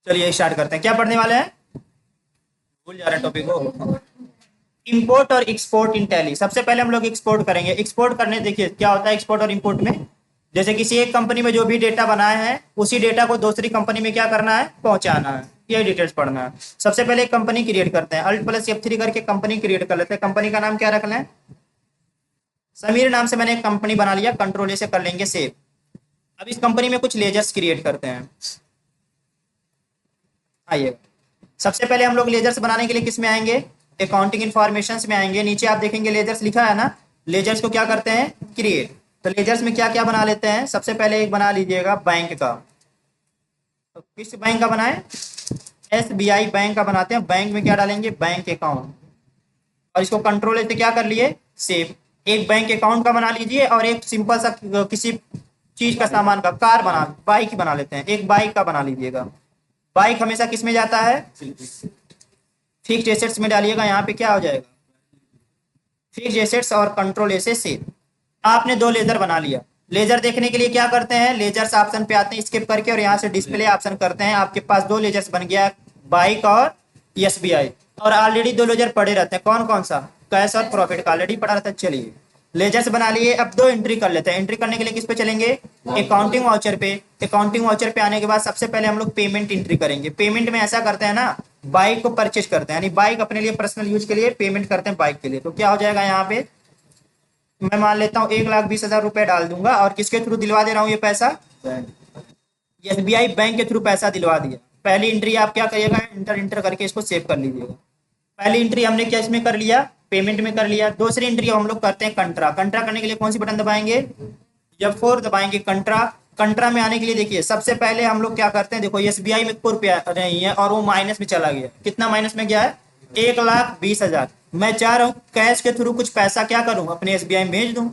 चलिए स्टार्ट करते हैं। क्या पढ़ने वाले हैं? भूल जा रहे हैं टॉपिक को। इंपोर्ट और एक्सपोर्ट इन टैली। सबसे पहले हम लोग एक्सपोर्ट करेंगे। एक्सपोर्ट करने देखिए क्या होता है एक्सपोर्ट और इंपोर्ट में। जैसे किसी एक कंपनी में जो भी डेटा बनाए हैं उसी डेटा को दूसरी कंपनी में क्या करना है, पहुंचाना है। ये डिटेल्स पढ़ना है। सबसे पहले एक कंपनी क्रिएट करते हैं। अल्ट प्लस F3 करके कंपनी क्रिएट कर लेते हैं। कंपनी का नाम क्या रख लें? समीर नाम से मैंने एक कंपनी बना लिया। कंट्रोल ए से कर लेंगे सेव। अब इस कंपनी में कुछ लेजर्स क्रिएट करते हैं। आइए, सबसे पहले हम लोग लेजर्स बनाने के लिए किस में आएंगे? अकाउंटिंग इन्फॉर्मेशन में आएंगे। नीचे आप देखेंगे लेजर्स लिखा है ना। लेजर्स को क्या करते हैं? क्रिएट। तो लेजर्स में क्या क्या बना लेते हैं? सबसे पहले एक बना लीजिएगा बैंक का। तो किस बैंक का बनाए? SBI बैंक का बनाते हैं। बैंक में क्या डालेंगे? Bank account. और इसको कंट्रोल से क्या कर लिए? सेव। एक बैंक अकाउंट का बना लीजिए और एक सिंपल सा किसी चीज का सामान का, कार बना, बाइक बना लेते हैं। एक बाइक का बना लीजिएगा। बाइक हमेशा किस में जाता है? फिक्स्ड एसेट्स में डालिएगा। यहाँ पे क्या हो जाएगा? फिक्स्ड एसेट्स और कंट्रोल ए से सेव। आपने दो लेजर बना लिया। लेजर देखने के लिए क्या करते हैं? लेजर्स ऑप्शन पे आते हैं, स्किप करके, और यहाँ से डिस्प्ले ऑप्शन करते हैं। आपके पास दो लेजर्स बन गया, बाइक और SBI। और ऑलरेडी दो लेजर पड़े रहते हैं। कौन कौन सा? कैश और प्रॉफिट का ऑलरेडी पड़ा रहता है। चलिए लेजर्स बना लिए। अब दो एंट्री कर लेते हैं। एंट्री करने के लिए किस पे चलेंगे? अकाउंटिंग वाउचर पे। अकाउंटिंग वाउचर पे आने के बाद सबसे पहले हम लोग पेमेंट एंट्री करेंगे। पेमेंट में ऐसा करते हैं ना, बाइक को परचेज करते हैं, यानी बाइक अपने लिए पर्सनल यूज के लिए पेमेंट करते हैं बाइक के लिए। तो क्या हो जाएगा यहाँ पे? मैं मान लेता हूँ 1,20,000 रुपए डाल दूंगा। और किसके थ्रू दिलवा दे रहा हूँ ये पैसा? SBI बैंक के थ्रू पैसा दिलवा दिया। पहली एंट्री आप क्या करिएगा? इंटर इंटर करके इसको सेव कर लीजिएगा। पहली एंट्री हमने क्या इसमें कर लिया? पेमेंट में कर लिया। दूसरी एंट्री हम लोग करते हैं कंट्रा। कंट्रा करने के लिए कौन सी बटन दबाएंगे? F4 दबाएंगे। कंट्रा। कंट्रा में आने के लिए देखिए सबसे पहले हम लोग क्या करते हैं, देखो SBI में ₹1 नहीं है और वो माइनस में चला गया। कितना माइनस में गया है? 1,20,000। मैं चाह रहा हूँ कैश के थ्रू कुछ पैसा क्या करूँ, अपने SBI में भेज दूं।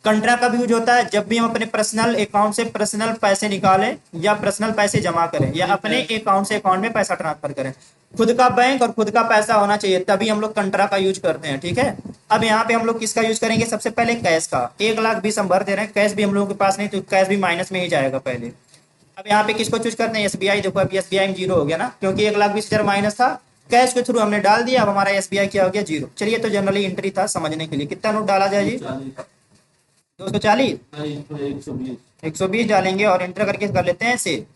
कंट्रा कब यूज होता है? जब भी हम अपने पर्सनल अकाउंट से पर्सनल पैसे निकालें या पर्सनल पैसे जमा करें या अपने अकाउंट से अकाउंट में पैसा ट्रांसफर करें। खुद का बैंक और खुद का पैसा होना चाहिए, तभी हम लोग कंट्रा का यूज करते हैं। ठीक है। अब यहाँ पे हम लोग किसका यूज करेंगे? सबसे पहले कैश का। 1,20,000 हम भर दे रहे हैं। कैश भी हम लोगों के पास नहीं, तो कैश भी माइनस में ही जाएगा पहले। अब यहाँ पे किसको चूज करते हैं? SBI। देखो अब SBI में जीरो हो गया ना, क्योंकि 1,20,000 माइनस था। कैश के थ्रू हमने डाल दिया। अब हमारा SBI क्या हो गया? जीरो। चलिए, तो जनरली एंट्री था समझने के लिए। कितना नोट डाला जाए जी? 240। 120 डालेंगे और एंटर करके कर लेते हैं सेव।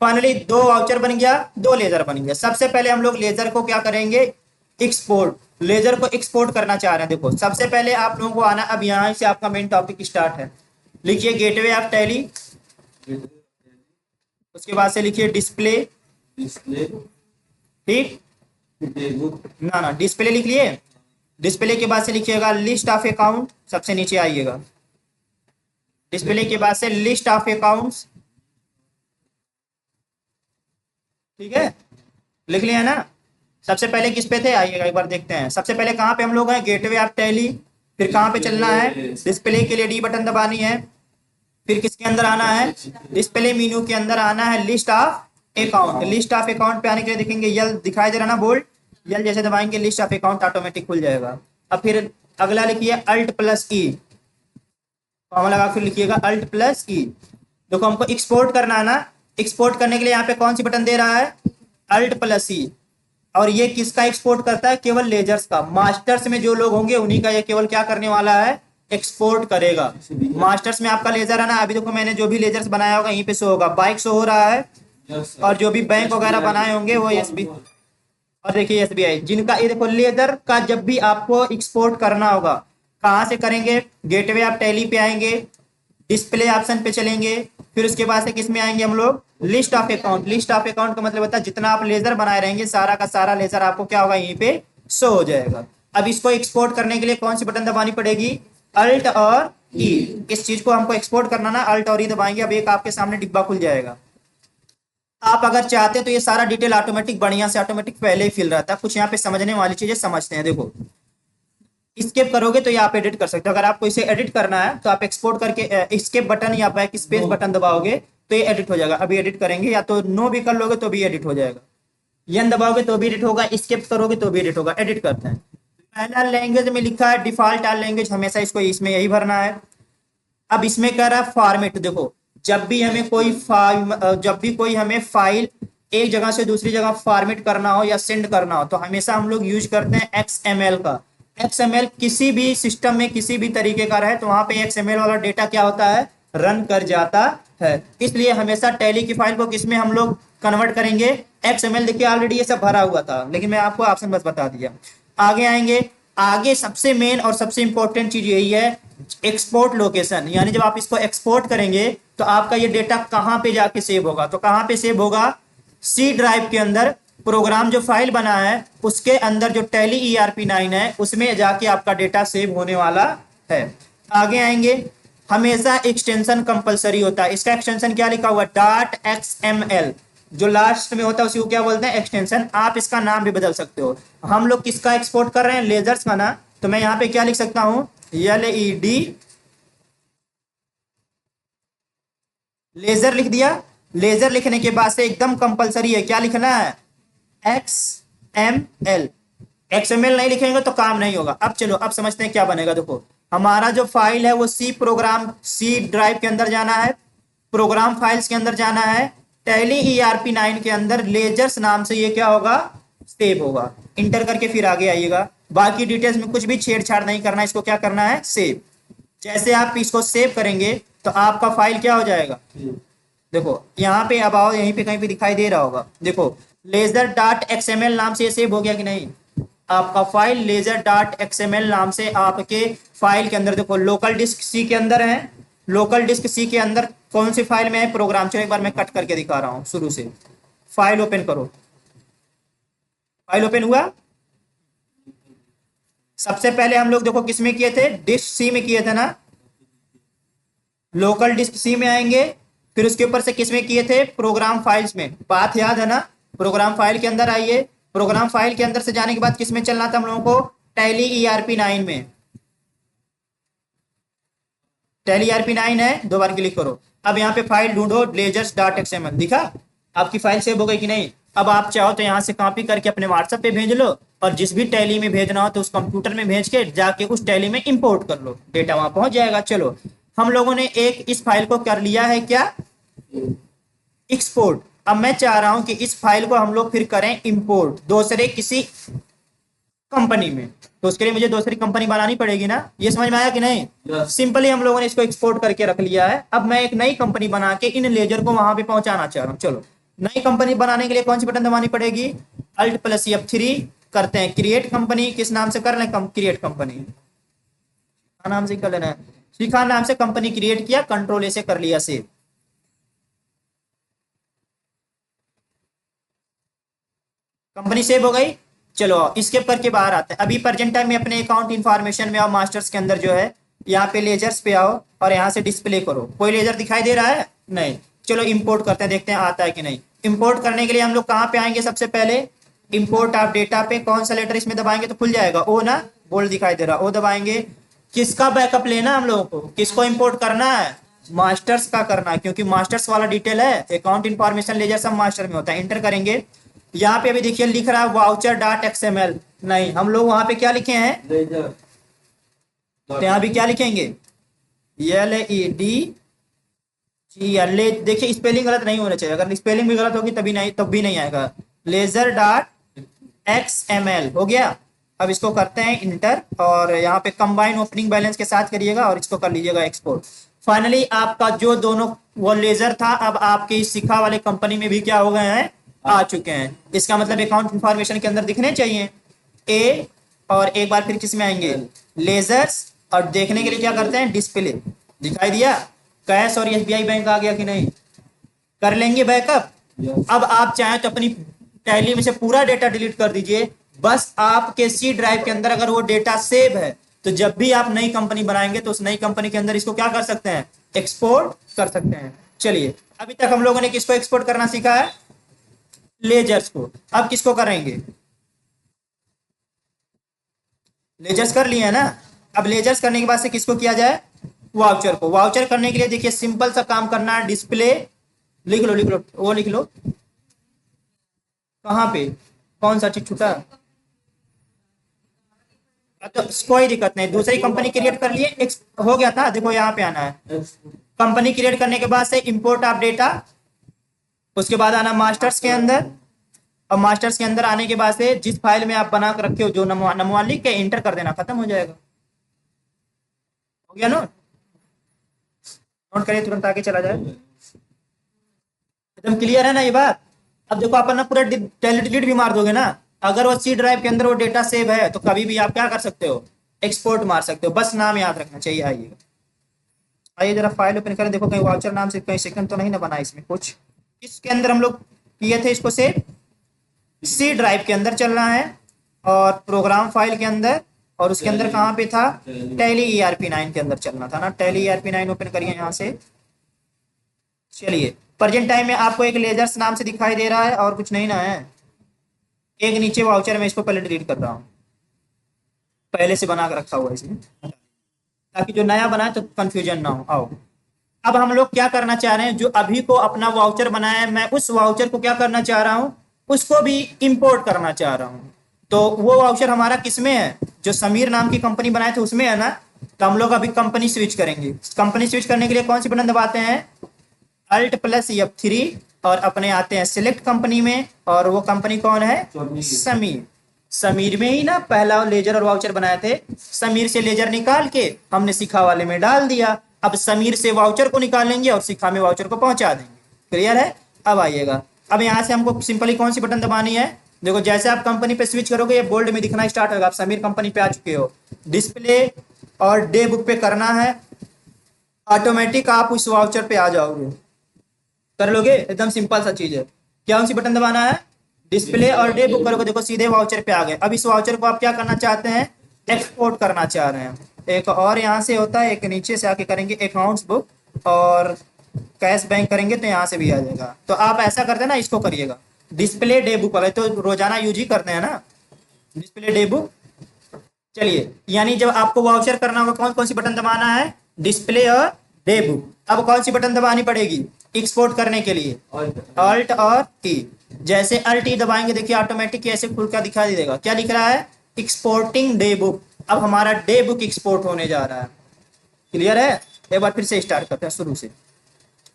फाइनली दो वाउचर बन गया, दो लेजर बन गया। सबसे पहले हम लोग लेजर को क्या करेंगे? एक्सपोर्ट। लेजर को एक्सपोर्ट करना चाह रहे हैं। देखो सबसे पहले आप लोगों को आना, अब यहाँ से आपका मेन टॉपिक स्टार्ट है। लिखिए गेटवे ऑफ टैली। उसके बाद से लिखिए डिस्प्ले। ठीक ना ना, डिस्प्ले लिख लिए। डिस्प्ले के बाद से लिखिएगा लिस्ट ऑफ अकाउंट। सबसे नीचे आइएगा। डिस्प्ले के बाद से लिस्ट ऑफ अकाउंट्स। ठीक है, लिख लिया ना। सबसे पहले किस पे थे? आइएगा एक बार देखते हैं। सबसे पहले कहाँ पे हम लोग हैं? Gateway of tally. फिर कहाँ पे चलना है? डिस्प्ले के लिए D बटन दबानी है। फिर किसके अंदर आना है? डिस्प्ले मेन्यू के अंदर आना है list of account. List of account पे आने के लिए देखेंगे यल दिखाई दे रहा ना, बोल्ड। यल जैसे दबाएंगे लिस्ट ऑफ अकाउंट ऑटोमेटिक खुल जाएगा। अब फिर अगला लिखिए Alt+E। फॉर्मूला लगा फिर लिखिएगा Alt+E। देखो हमको एक्सपोर्ट करना है ना। एक्सपोर्ट करने के लिए यहाँ पे कौन सी बटन दे रहा है? Alt+E। और ये किसका एक्सपोर्ट करता है? केवल लेजर्स का। मास्टर्स में जो लोग होंगे उन्हीं का ये केवल क्या करने वाला है? एक्सपोर्ट करेगा। मास्टर्स में आपका लेजर है ना, अभी देखो मैंने जो भी लेजर्स बनाया होगा यहीं पे शो होगा। बाइक शो हो रहा है और जो भी बैंक वगैरह बनाए होंगे वो SBI। और देखिए SBI जिनका, ये देखो लेजर का जब भी आपको एक्सपोर्ट करना होगा कहाँ से करेंगे? गेटवे ऑफ टैली पे आएंगे, डिस्प्ले ऑप्शन पे चलेंगे, फिर उसके बाद से किस में आएंगे हम लोग? List of account. List of account का मतलब होता है जितना आप लेजर बनाए रहेंगे सारा का सारा लेजर आपको क्या होगा? यहीं पे शो हो जाएगा। अब इसको एक्सपोर्ट करने के लिए कौन सी बटन दबानी पड़ेगी? Alt और E। इस चीज को हमको एक्सपोर्ट करना ना, Alt और E दबाएंगे। अब एक आपके सामने डिब्बा खुल जाएगा। आप अगर चाहते तो ये सारा डिटेल ऑटोमेटिक बढ़िया से ऑटोमेटिक पहले ही फिल रहता है। कुछ यहाँ पे समझने वाली चीजें समझते हैं। देखो स्केप करोगे तो ये आप एडिट कर सकते हो। अगर आपको इसे एडिट करना है तो आप एक्सपोर्ट करके स्केप बटन या बैक स्पेस बटन दबाओगे तो ये एडिट हो जाएगा। अभी एडिट करेंगे, या तो नो भी कर लोगे तो भी एडिट हो जाएगा। यन दबाओगे तो भी एडिट होगा, स्केप करोगे तो भी एडिट होगा। एडिट करते हैं। पहला लैंग्वेज में लिखा है डिफॉल्ट आल लैंग्वेज, हमेशा इसको इसमें यही भरना है। अब इसमें कह रहा है फॉर्मेट। देखो जब भी हमें कोई फाइल एक जगह से दूसरी जगह फॉर्मेट करना हो या सेंड करना हो तो हमेशा हम लोग यूज करते हैं एक्सएमएल का। एक्सएमएल किसी भी सिस्टम में किसी भी तरीके का रहे तो वहां पे एक्सएमएल वाला डेटा क्या होता है, रन कर जाता है। इसलिए हमेशा टैली की फाइल को किसमें हम लोग कन्वर्ट करेंगे, एक्सएमएल। देखिए ऑलरेडी ये सब भरा हुआ था लेकिन मैं आपको ऑप्शन बस बता दिया। आगे आएंगे, आगे सबसे मेन और सबसे इंपॉर्टेंट चीज यही है, एक्सपोर्ट लोकेशन। यानी जब आप इसको एक्सपोर्ट करेंगे तो आपका ये डेटा कहां पे जाके सेव होगा, तो कहां पे सेव होगा, सी ड्राइव के अंदर। प्रोग्राम जो फाइल बना है उसके अंदर जो टैली ERP9 है उसमें जाके आपका डेटा सेव होने वाला है। आगे आएंगे, हमेशा एक्सटेंशन कंपलसरी होता है। इसका एक्सटेंशन क्या लिखा हुआ, .xml। जो लास्ट में होता है उसी को क्या बोलते हैं, एक्सटेंशन। आप इसका नाम भी बदल सकते हो। हम लोग किसका एक्सपोर्ट कर रहे हैं, लेजर्स का ना, तो मैं यहाँ पे क्या लिख सकता हूं, LED लेजर लिख दिया। लेजर लिखने के बाद से एकदम कंपलसरी है क्या लिखना है, XML। XML नहीं लिखेंगे तो काम नहीं होगा। अब चलो अब समझते हैं क्या बनेगा। देखो हमारा जो फाइल है वो सी ड्राइव के अंदर जाना है, प्रोग्राम फाइल्स के अंदर जाना है, टैली ERP9 के अंदर लेजर्स नाम से ये क्या होगा, सेव होगा। इंटर करके फिर आगे आइएगा। बाकी डिटेल्स में कुछ भी छेड़छाड़ नहीं करना, इसको क्या करना है, सेव। जैसे आप इसको सेव करेंगे तो आपका फाइल क्या हो जाएगा, देखो यहाँ पे अब आओ, यहीं पे कहीं पे दिखाई दे रहा होगा। देखो laser.xml नाम से सेव हो गया कि नहीं, आपका फाइल laser.xml नाम से आपके फाइल के अंदर। देखो लोकल डिस्क सी के अंदर है, लोकल डिस्क सी के अंदर कौन सी फाइल में है, प्रोग्राम। चलो एक बार मैं कट करके दिखा रहा हूं शुरू से। फाइल ओपन करो, फाइल ओपन हुआ। सबसे पहले हम लोग देखो किस में किए थे, डिस्क सी में किए थे ना, लोकल डिस्क सी में आएंगे। फिर उसके ऊपर से किस में किए थे, प्रोग्राम फाइल्स में। बात याद है ना, प्रोग्राम फाइल के अंदर आइए। प्रोग्राम फाइल के अंदर से जाने के बाद किस में चलना था हम लोगों को, टैली ERP9 में। टैली ERP9 है, दो बार क्लिक करो। अब यहाँ पे फाइल ढूंढो, lasers.xml दिखा, आपकी फाइल सेव हो गई कि नहीं। अब आप चाहो तो यहाँ से कॉपी करके अपने व्हाट्सएप पे भेज लो, और जिस भी टैली में भेजना हो तो उस कंप्यूटर में भेज के जाके उस टैली में इंपोर्ट कर लो, डेटा वहां पहुंच जाएगा। चलो हम लोगों ने एक इस फाइल को कर लिया है क्या, एक्सपोर्ट। अब मैं चाह रहा हूं कि इस फाइल को हम लोग फिर करें इंपोर्ट दूसरे किसी कंपनी में। तो उसके लिए मुझे दूसरी कंपनी बनानी पड़ेगी ना, ये समझ में आया कि नहीं। सिंपली हम लोगों ने इसको एक्सपोर्ट करके रख लिया है। अब मैं एक नई कंपनी बना के इन लेजर को वहां पे पहुंचाना चाह रहा हूँ। चलो नई कंपनी बनाने के लिए कौन सी बटन दबानी पड़ेगी, Alt+F3 करते हैं। क्रिएट कंपनी किस नाम से कर लें, क्रिएट कंपनी नाम से कर लेना है, शिखा नाम से कंपनी क्रिएट किया, कंट्रोल से कर लिया सेव। कंपनी सेव हो गई। चलो इसके पर के बाहर आते हैं। अभी प्रेजेंट टाइम में अपने अकाउंट इन्फॉर्मेशन में आओ, मास्टर्स के अंदर जो है यहाँ पे लेजर्स पे आओ और यहाँ से डिस्प्ले करो। कोई लेजर दिखाई दे रहा है, नहीं। चलो इंपोर्ट करते हैं, देखते हैं आता है कि नहीं। इंपोर्ट करने के लिए हम लोग कहाँ पे आएंगे, सबसे पहले इंपोर्ट ऑफ डेटा पे कौन सा लेटर इसमें दबाएंगे तो खुल जाएगा, ओ ना, बोल्ड दिखाई दे रहा, ओ दबाएंगे। किसका बैकअप लेना हम लोगों को, किसको इंपोर्ट करना है, मास्टर्स का करना है, क्योंकि मास्टर्स वाला डिटेल है, अकाउंट इन्फॉर्मेशन लेजर सब मास्टर में होता है। इंटर करेंगे। यहाँ पे अभी देखिए लिख रहा है voucher.xml, नहीं हम लोग वहां पे क्या लिखे हैं, तो यहाँ भी क्या लिखेंगे, LED देखिए स्पेलिंग गलत नहीं होना चाहिए, अगर स्पेलिंग भी गलत होगी तभी नहीं, तब भी नहीं आएगा। laser.xml हो गया। अब इसको करते हैं इंटर, और यहाँ पे कंबाइन ओपनिंग बैलेंस के साथ करिएगा और इसको कर लीजिएगा एक्सपोर्ट। फाइनली आपका जो दोनों वो लेजर था अब आपकी शिखा वाले कंपनी में भी क्या हो गए हैं, आ चुके हैं। इसका मतलब अकाउंट इंफॉर्मेशन के अंदर दिखने चाहिए ए, और एक बार फिर किस में आएंगे, लेजर्स, और देखने के लिए क्या करते हैं, डिस्प्ले। दिखाई दिया, कैश और SBI बैंक आ गया कि नहीं, कर लेंगे बैकअप। अब आप चाहें तो अपनी टैली में से पूरा डेटा डिलीट कर दीजिए, बस आपके सी ड्राइव के अंदर अगर वो डेटा सेव है तो जब भी आप नई कंपनी बनाएंगे तो उस नई कंपनी के अंदर इसको क्या कर सकते हैं, एक्सपोर्ट कर सकते हैं। चलिए अभी तक हम लोगों ने किसको एक्सपोर्ट करना सीखा है, लेजर्स को। अब किसको करेंगे, लेजर्स कर लिए है ना। अब लेजर्स करने के बाद से किसको किया जाए, वाउचर को। वाउचर करने के लिए देखिए सिंपल सा काम करना है, डिस्प्ले लिख लो, लिख लो, वो लिख लो, कहाँ पे कौन सा चीज छूटा, तो कोई दिक्कत नहीं, दूसरी कंपनी क्रिएट कर लिए, हो गया था। देखो यहाँ पे आना है, कंपनी क्रिएट करने के बाद से इंपोर्ट ऑफ डेटा, उसके बाद आना मास्टर्स के अंदर, और मास्टर्स के अंदर आने के बाद से जिस फाइल में आप बना कर रखे हो जो नमवा नमवा लिख के इंटर कर देना, खत्म हो जाएगा। हो गया नोट? नोट करिए तुरंत आगे चला जाए। एकदम क्लियर है ना ये बात? अब देखो अपन ना पूरा डिलीट भी मार दोगे ना, अगर वो सी ड्राइव के अंदर वो डेटा सेव है तो कभी भी आप क्या कर सकते हो, एक्सपोर्ट मार सकते हो। बस नाम याद रखना चाहिए। आइएगा, आइए जरा फाइल ओपन करें, देखो कहीं वाउचर नाम से कहीं सेकंड तो नहीं ना बना इसमें कुछ। इसके अंदर हम लोग किए थे इसको सेव, सी ड्राइव के अंदर चलना है और प्रोग्राम फाइल के अंदर, और उसके अंदर कहाँ पे था, टैली ERP9 के अंदर चलना था ना। टैली ERP9 ओपन करिए यहाँ से। चलिए, प्रेजेंट टाइम में आपको एक लेजर्स नाम से दिखाई दे रहा है और कुछ नहीं ना है। एक नीचे वाउचर में, इसको पहले डिलीट कर रहा हूँ, पहले से बना कर रखा हुआ है इसमें, ताकि जो नया बना है तो कंफ्यूजन ना हो। आओ, अब हम लोग क्या करना चाह रहे हैं, जो अभी को अपना वाउचर बनाया है, मैं उस वाउचर को क्या करना चाह रहा हूँ, उसको भी इंपोर्ट करना चाह रहा हूँ। तो वो वाउचर हमारा किसमें है, जो समीर नाम की कंपनी बनाए थे उसमें है ना। तो हम लोग अभी कंपनी स्विच करेंगे। कंपनी स्विच करने के लिए कौन सी बटन दबाते हैं, Alt+F3, और अपने आते हैं सिलेक्ट कंपनी में, और वो कंपनी कौन है, समीर। समीर में ही ना पहला लेजर और वाउचर बनाए थे। समीर से लेजर निकाल के हमने शिखा वाले में डाल दिया। अब समीर से वाउचर को निकालेंगे और शिखा में वाउचर को पहुंचा देंगे। क्लियर है? अब आइएगा, अब यहाँ से हमको सिंपली कौन सी बटन दबानी है, देखो जैसे आप कंपनी पे स्विच करोगे ये बोल्ड में दिखना स्टार्ट होगा, आप समीर कंपनी पे आ चुके हो। डिस्प्ले और डे बुक पे करना है, ऑटोमेटिक आप उस वाउचर पे आ जाओगे। कर लोगे? एकदम सिंपल सा चीज है। क्या सी बटन दबाना है, डिस्प्ले और डे बुक करोगे, देखो सीधे वाउचर पे आ गए। अब इस वाउचर को आप क्या करना चाहते हैं, एक्सपोर्ट करना चाह रहे हैं। एक और यहाँ से होता है, एक नीचे से आके करेंगे अकाउंट्स बुक, और कैश बैंक करेंगे तो यहाँ से भी आ जाएगा। तो आप ऐसा करते हैं ना, इसको करिएगा डिस्प्ले डे बुक वाले, तो रोजाना यूज ही करते हैं ना डिस्प्ले डे बुक। चलिए, यानी जब आपको वाउचर करना होगा कौन कौन सी बटन दबाना है, डिस्प्ले और डे बुक। अब कौन सी बटन दबानी पड़ेगी एक्सपोर्ट करने के लिए, अल्ट और टी। जैसे अल्ट टी दबाएंगे देखिए ऑटोमेटिक ऐसे खुल कर दिखा देगा, क्या लिख रहा है, एक्सपोर्टिंग डे बुक। अब हमारा डे बुक एक्सपोर्ट होने जा रहा है। क्लियर है? एक बार फिर से स्टार्ट करते हैं शुरू से।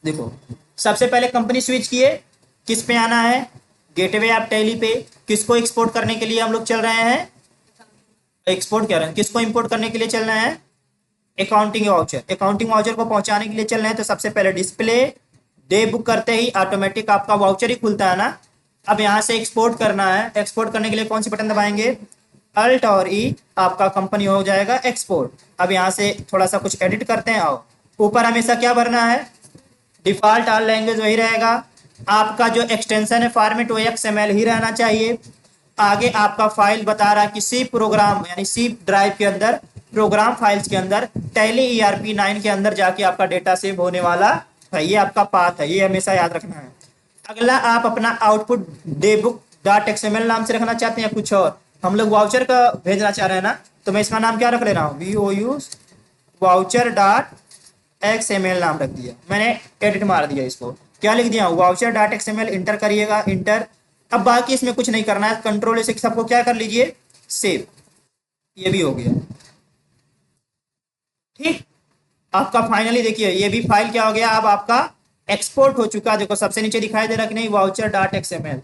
देखो, सबसे पहले कंपनी स्विच किए, किस पे आना है, गेटवे ऑफ टैली पे। किसको एक्सपोर्ट करने के लिए हम लोग चल रहे हैं, एक्सपोर्ट कह रहे हैं, किसको इंपोर्ट करने के लिए चल रहे हैं, अकाउंटिंग वाउचर। अकाउंटिंग वाउचर को पहुंचाने के लिए चल रहे हैं, तो सबसे पहले डिस्प्ले डे बुक करते ही ऑटोमेटिक आपका वाउचर ही खुलता है ना। अब यहाँ से एक्सपोर्ट करना है, एक्सपोर्ट करने के लिए कौन सी बटन दबाएंगे, अल्ट और ई, आपका कंपनी हो जाएगा एक्सपोर्ट। अब यहाँ से थोड़ा सा कुछ एडिट करते हैं। आओ, ऊपर हमेशा क्या भरना है, डिफॉल्ट ऑल लैंग्वेज वही रहेगा। आपका जो एक्सटेंशन है फॉर्मेट वो XML ही रहना चाहिए। आगे आपका फाइल बता रहा है कि सी प्रोग्राम यानी सी ड्राइव के अंदर प्रोग्राम फाइल्स के अंदर टैली ERP9 के अंदर जाके आपका डेटा सेव होने वाला है। ये आपका पाथ है, ये हमेशा याद रखना है। अगला, आप अपना आउटपुट डेबुक डॉट XML नाम से रखना चाहते हैं या कुछ और, हम लोग वाउचर का भेजना चाह रहे हैं ना, तो मैं इसका नाम क्या रख ले रहा हूँ, VOU वाउचर डॉट XML नाम रख दिया मैंने, एडिट मार दिया इसको। क्या लिख दिया, वाउचर डॉट XML, इंटर करिएगा, इंटर। अब बाकी इसमें कुछ नहीं करना है, कंट्रोल से सबको क्या कर लीजिए, सेव। ये भी हो गया, ठीक। आपका फाइनली देखिए ये भी फाइल क्या हो गया, अब आपका एक्सपोर्ट हो चुका है। देखो सबसे नीचे दिखाई दे रहा कि नहीं, वाउचर डॉट XML।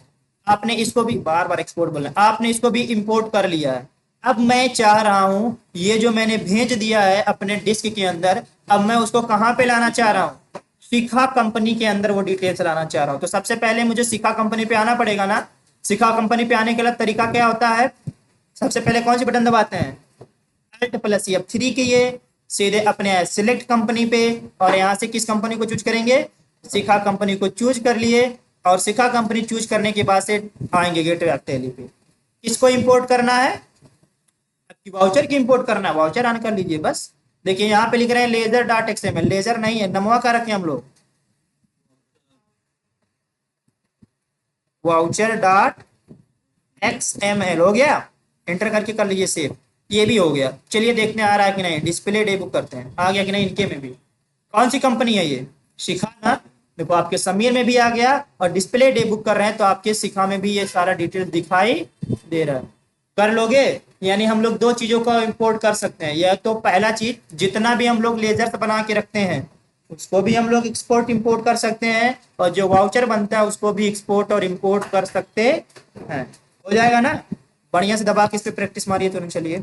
आपने इसको भी, बार बार एक्सपोर्ट बोलना, आपने इसको भी इंपोर्ट कर लिया है। अब मैं चाह रहा हूं ये जो मैंने भेज दिया है अपने डिस्क के अंदर, अब मैं उसको कहां पे लाना चाह रहा हूं, शिखा कंपनी के अंदर वो डिटेल्स लाना चाह रहा हूं। तो सबसे पहले मुझे शिखा कंपनी पे आना पड़ेगा ना। शिखा कंपनी पे आने के लिए तरीका क्या होता है, सबसे पहले कौन सी बटन दबाते हैं, Alt+F3 के, ये सीधे अपने सिलेक्ट कंपनी पे, और यहाँ से किस कंपनी को चूज करेंगे, शिखा कंपनी को चूज कर लिए। और शिखा कंपनी चूज करने के बाद से आएंगे गेटवे ऑफ टैली पे। किसको इंपोर्ट करना है, वाउचर की इंपोर्ट करना है, वाउचर ऑन कर लीजिए बस। देखिए यहाँ पे लिख रहे हैं लेजर डॉट XML, लेजर नहीं है, नमवा का रखें हम लोग, वाउचर डॉट XML हो गया, एंटर करके कर लीजिए सेव। ये भी हो गया। चलिए देखने आ रहा है कि नहीं, डिस्प्ले डे बुक करते हैं, आ गया कि नहीं, इनके में भी कौन सी कंपनी है ये, शिखा ना। देखो आपके समीर में भी आ गया, और डिस्प्ले डे बुक कर रहे हैं तो आपके शिखा में भी ये सारा डिटेल दिखाई दे रहा है। कर लोगे, यानी हम लोग दो चीजों को इंपोर्ट कर सकते हैं। यह तो पहला चीज, जितना भी हम लोग लेजर बना के रखते हैं उसको भी हम लोग एक्सपोर्ट इंपोर्ट कर सकते हैं, और जो वाउचर बनता है उसको भी एक्सपोर्ट और इंपोर्ट कर सकते हैं। हो जाएगा ना? बढ़िया से दबा के इस पे प्रैक्टिस मारिए तुरंत, चलिए।